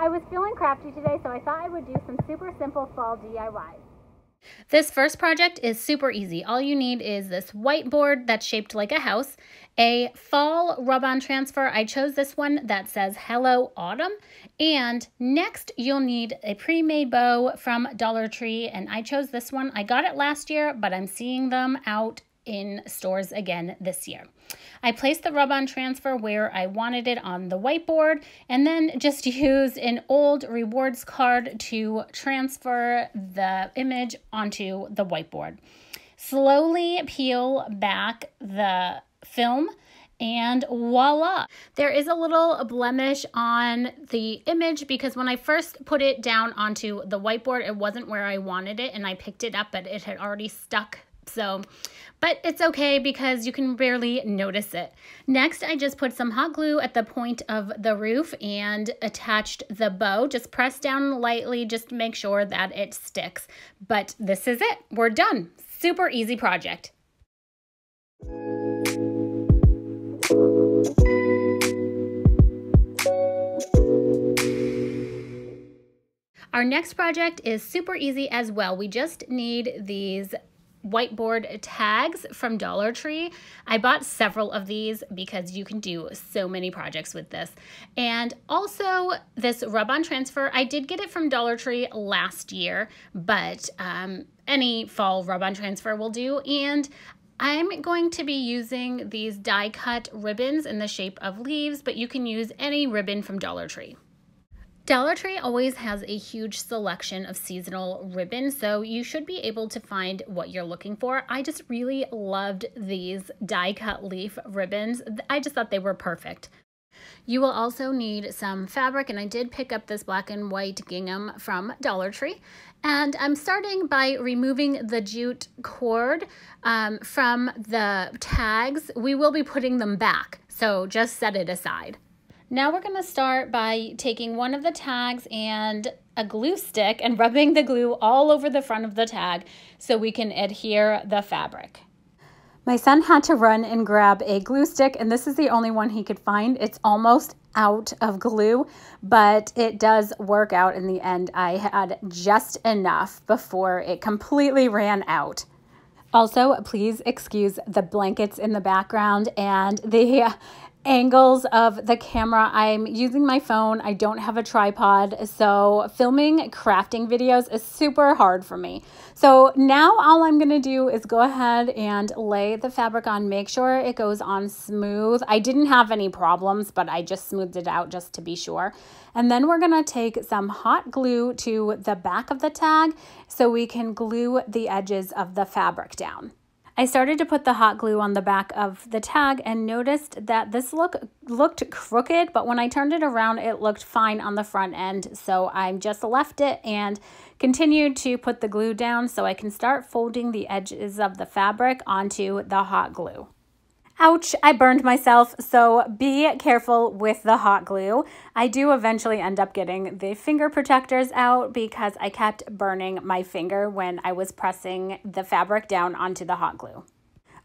I was feeling crafty today, so I thought I would do some super simple fall DIYs. This first project is super easy. All you need is this whiteboard that's shaped like a house, a fall rub-on transfer. I chose this one that says Hello Autumn. And next you'll need a pre-made bow from Dollar Tree, and I chose this one. I got it last year, but I'm seeing them out in stores again this year. I placed the rub-on transfer where I wanted it on the whiteboard, and then just used an old rewards card to transfer the image onto the whiteboard. Slowly peel back the film and voila. There is a little blemish on the image because when I first put it down onto the whiteboard, it wasn't where I wanted it, and I picked it up, but it had already stuck. But it's okay because you can barely notice it. Next, I just put some hot glue at the point of the roof and attached the bow. Just press down lightly just to make sure that it sticks. But this is it. We're done. Super easy project. Our next project is super easy as well. We just need these whiteboard tags from Dollar Tree. I bought several of these because you can do so many projects with this. And also this rub-on transfer, I did get it from Dollar Tree last year, but any fall rub-on transfer will do. And I'm going to be using these die cut ribbons in the shape of leaves, but you can use any ribbon from Dollar Tree. Dollar Tree always has a huge selection of seasonal ribbons, so you should be able to find what you're looking for. I just really loved these die cut leaf ribbons. I just thought they were perfect. You will also need some fabric, and I did pick up this black and white gingham from Dollar Tree. And I'm starting by removing the jute cord from the tags. We will be putting them back, so just set it aside. Now we're going to start by taking one of the tags and a glue stick and rubbing the glue all over the front of the tag so we can adhere the fabric. My son had to run and grab a glue stick, and this is the only one he could find. It's almost out of glue, but it does work out in the end. I had just enough before it completely ran out. Also, please excuse the blankets in the background and the angles of the camera. I'm using my phone. I don't have a tripod, so filming crafting videos is super hard for me. So now all I'm going to do is go ahead and lay the fabric on, make sure it goes on smooth. I didn't have any problems, but I just smoothed it out just to be sure. And then we're going to take some hot glue to the back of the tag so we can glue the edges of the fabric down. I started to put the hot glue on the back of the tag and noticed that this looked crooked, but when I turned it around, it looked fine on the front end. So I just left it and continued to put the glue down so I can start folding the edges of the fabric onto the hot glue. Ouch, I burned myself, so be careful with the hot glue. I do eventually end up getting the finger protectors out because I kept burning my finger when I was pressing the fabric down onto the hot glue.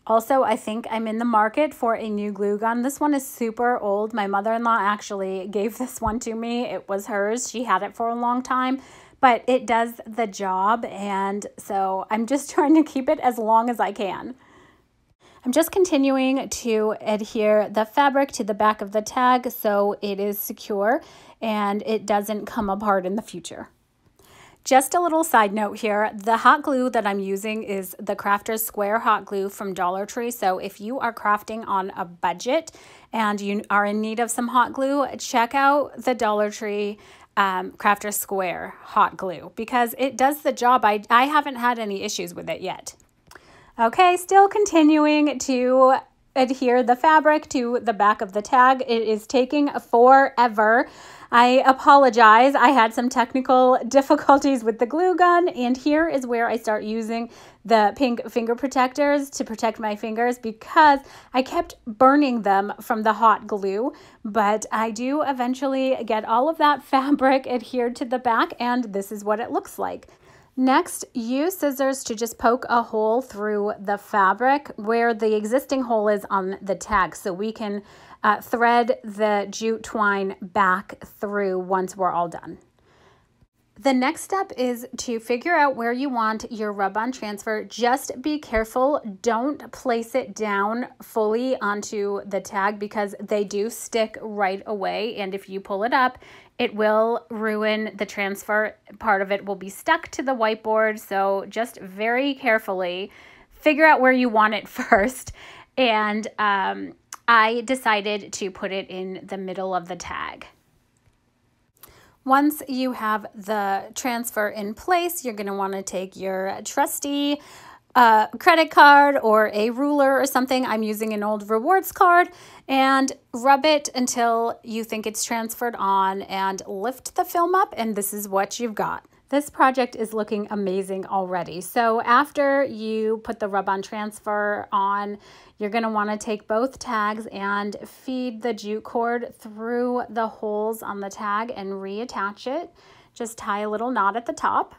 Also, I think I'm in the market for a new glue gun. This one is super old. My mother-in-law actually gave this one to me. It was hers. She had it for a long time, but it does the job, and so I'm just trying to keep it as long as I can. I'm just continuing to adhere the fabric to the back of the tag so it is secure and it doesn't come apart in the future. Just a little side note here, the hot glue that I'm using is the Crafter's Square hot glue from Dollar Tree. So if you are crafting on a budget and you are in need of some hot glue, check out the Dollar Tree Crafter's Square hot glue because it does the job. I haven't had any issues with it yet. Okay, still continuing to adhere the fabric to the back of the tag. It is taking forever. I apologize. I had some technical difficulties with the glue gun, and here is where I start using the pink finger protectors to protect my fingers because I kept burning them from the hot glue, but I do eventually get all of that fabric adhered to the back, and this is what it looks like. Next, use scissors to just poke a hole through the fabric where the existing hole is on the tag, so we can thread the jute twine back through once we're all done. The next step is to figure out where you want your rub-on transfer. Just be careful. Don't place it down fully onto the tag because they do stick right away. And if you pull it up, it will ruin the transfer. Part of it will be stuck to the whiteboard. So just very carefully figure out where you want it first. And I decided to put it in the middle of the tag. Once you have the transfer in place, you're going to want to take your trusty credit card or a ruler or something. I'm using an old rewards card, and rub it until you think it's transferred on and lift the film up, and this is what you've got. This project is looking amazing already. So after you put the rub-on transfer on, you're going to want to take both tags and feed the jute cord through the holes on the tag and reattach it. Just tie a little knot at the top.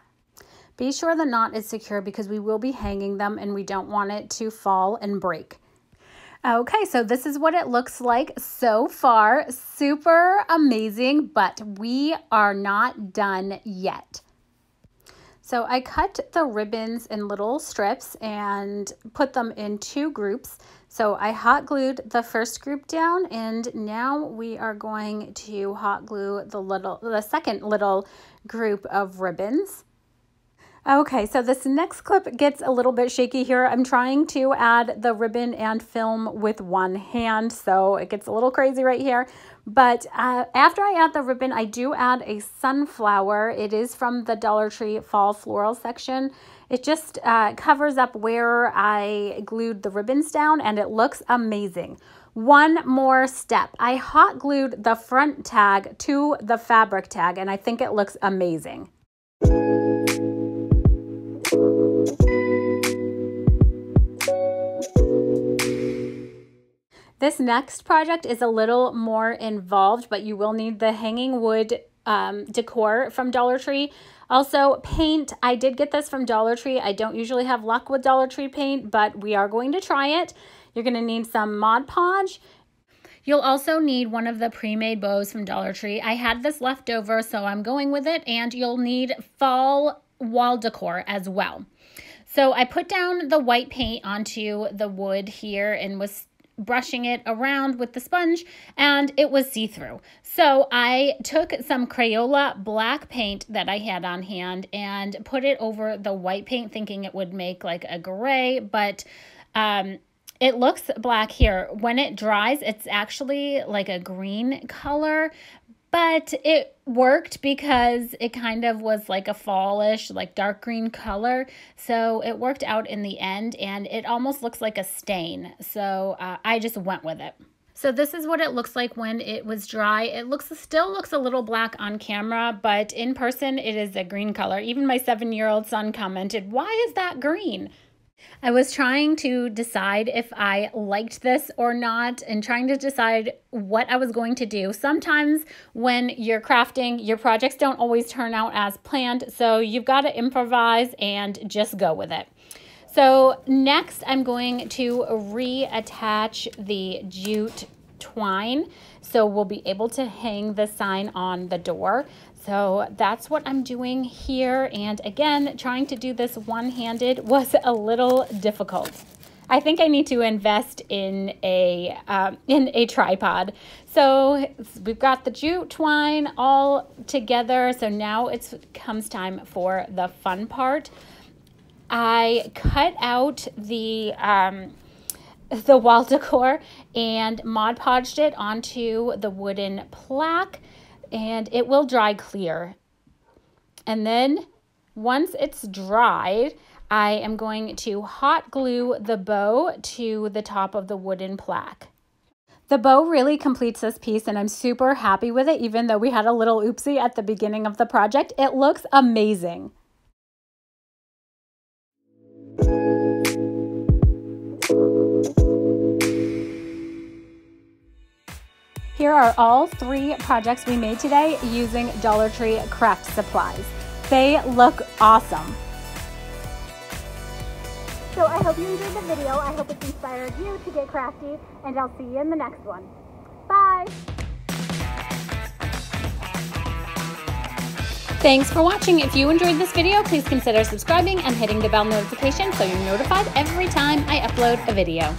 Be sure the knot is secure because we will be hanging them and we don't want it to fall and break. Okay, so this is what it looks like so far. Super amazing, but we are not done yet. So I cut the ribbons in little strips and put them in 2 groups. So I hot glued the first group down, and now we are going to hot glue the second little group of ribbons. Okay, so this next clip gets a little bit shaky here. I'm trying to add the ribbon and film with one hand, so it gets a little crazy right here. But after I add the ribbon, I do add a sunflower. It is from the Dollar Tree Fall Floral section. It just covers up where I glued the ribbons down, and it looks amazing. One more step. I hot glued the front tag to the fabric tag, and I think it looks amazing. This next project is a little more involved, but you will need the hanging wood decor from Dollar Tree. Also, paint. I did get this from Dollar Tree. I don't usually have luck with Dollar Tree paint, but we are going to try it. You're going to need some Mod Podge. You'll also need one of the pre-made bows from Dollar Tree. I had this left over, so I'm going with it, and you'll need fall wall decor as well. So I put down the white paint onto the wood here and was brushing it around with the sponge, and it was see-through. So I took some Crayola black paint that I had on hand and put it over the white paint, thinking it would make like a gray, but it looks black here. When it dries, it's actually like a green color, but it worked because it kind of was like a fallish, like dark green color. So it worked out in the end, and it almost looks like a stain. So I just went with it. So this is what it looks like when it was dry. It still looks a little black on camera, but in person it is a green color. Even my 7-year-old son commented, "Why is that green?" I was trying to decide if I liked this or not and trying to decide what I was going to do. Sometimes when you're crafting, your projects don't always turn out as planned, so you've got to improvise and just go with it. So next I'm going to reattach the jute twine so we'll be able to hang the sign on the door. So that's what I'm doing here. And again, trying to do this one-handed was a little difficult. I think I need to invest in a tripod. So we've got the jute twine all together. So now it comes time for the fun part. I cut out the wall decor and Mod Podged it onto the wooden plaque, and it will dry clear. And then once it's dried, I am going to hot glue the bow to the top of the wooden plaque. The bow really completes this piece, and I'm super happy with it, even though we had a little oopsie at the beginning of the project. It looks amazing. Here are all 3 projects we made today using Dollar Tree craft supplies. They look awesome. So I hope you enjoyed the video. I hope it's inspired you to get crafty, and I'll see you in the next one. Bye! Thanks for watching. If you enjoyed this video, please consider subscribing and hitting the bell notification so you're notified every time I upload a video.